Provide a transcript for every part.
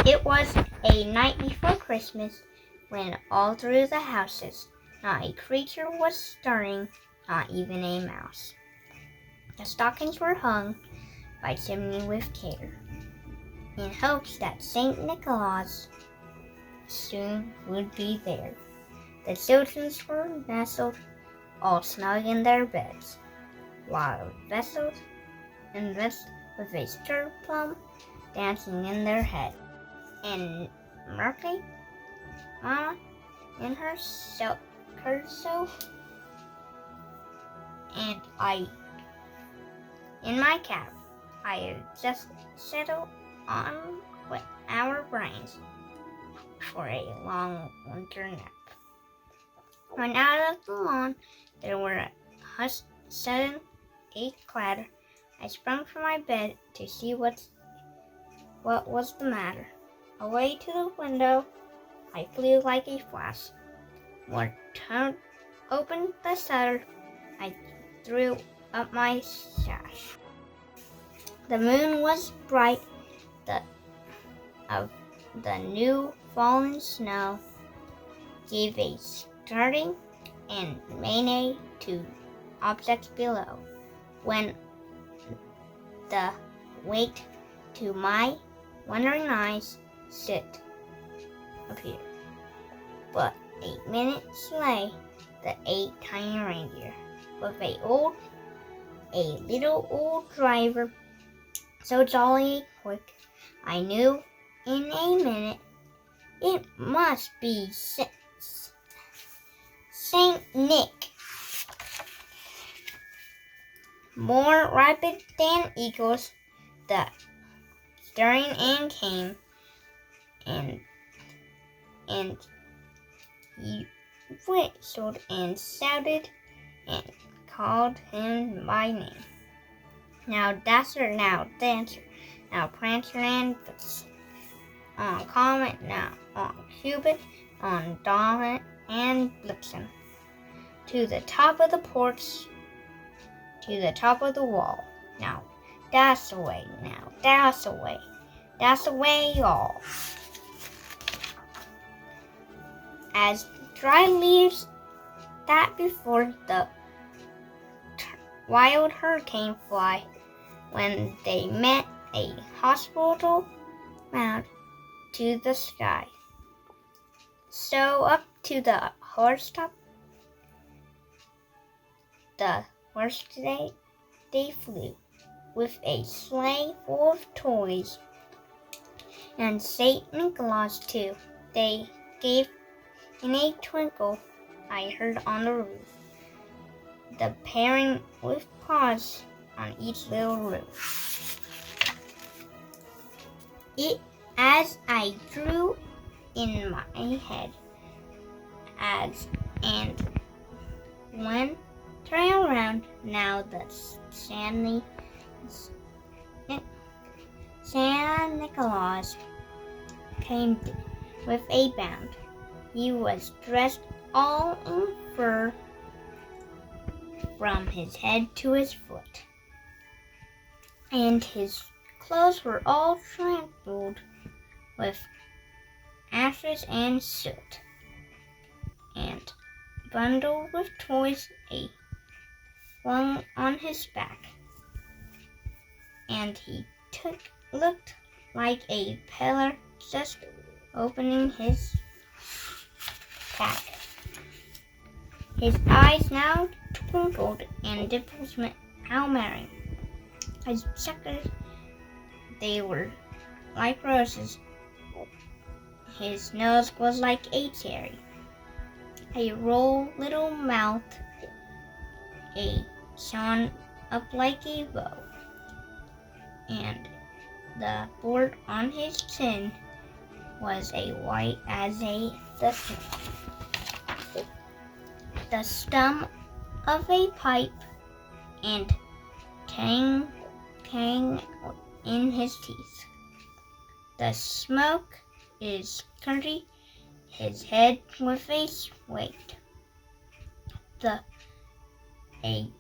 It was a night before Christmas when all through the houses not a creature was stirring, not even a mouse. The stockings were hung by chimney with care, in hopes that St. Nicholas soon would be there. The children were nestled all snug in their beds, while vessels and vests with a stir plum dancing in their head. And Murphy, Mama, in herself, and I, in my cap, I just settled on our brains for a long winter nap. When out of the lawn there were a hushed, sudden, a clatter. I sprung from my bed to see what was the matter. Away to the window I flew like a flash. Opened the shutter, I threw up my sash. The moon was bright, of the new fallen snow gave a starting and menace to objects below, when the weight to my wondering eyes appeared. But 8 minutes lay the 8 tiny reindeer, with a little old driver, so jolly quick, I knew in a minute it must be Saint Nick. More rapid than eagles, the Dorian and came, and he whistled and shouted and called him by name. Now Dasher, now Dancer, now Prancer and Vixen, on Comet, now on Cupid, on Donner and Blitzen, to the top of the porch, to the top of the wall. Now dash away, now dash away all. As dry leaves that before the wild hurricane fly, when they met a hospital mount to the sky. So up to the housetop, they flew, with a sleigh full of toys, and St. Nicholas too. They gave in a twinkle, I heard on the roof, the pairing with paws on each little roof. It as I drew in my head, and when turning around, now the Santa Nicholas came with a bound. He was dressed all in fur from his head to his foot, and his clothes were all trampled with ashes and soot, and bundled with toys flung on his back, and he looked like a peddler just opening his pack. His eyes now twinkled and dimples went how merry. His checkers, they were like roses. His nose was like a cherry. A roll little mouth, shone up like a bow, and the board on his chin was a white as the snow. The stem of a pipe, and tang in his teeth. The smoke is curdy his head with a weight. A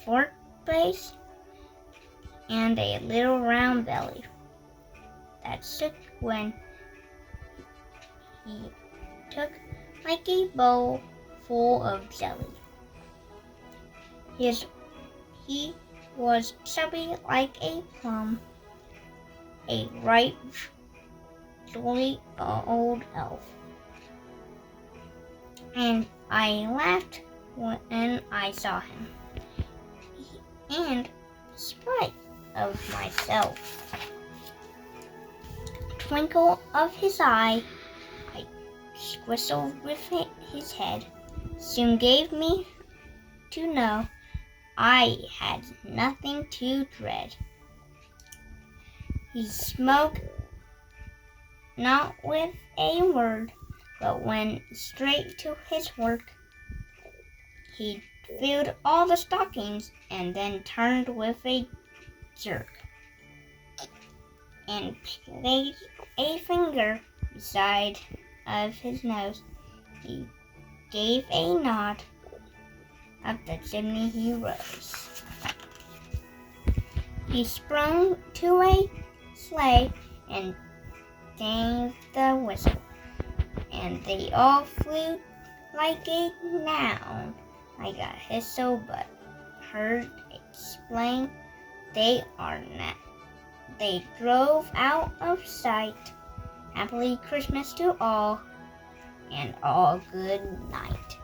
fork base and a little round belly that shook when he took like a bowl full of jelly. He was chubby like a plum, a ripe, jolly old elf. And I laughed when I saw him, and spite of myself. Twinkle of his eye, I whistled with his head, soon gave me to know I had nothing to dread. He spoke not with a word, but went straight to his work. He filled all the stockings and then turned with a jerk and placed a finger beside of his nose. He gave a nod. Up the chimney he rose. He sprung to a sleigh and gave the whistle, and they all flew like a noun, like a whistle, but heard explain they are not. They drove out of sight. Happily Christmas to all, and all good night.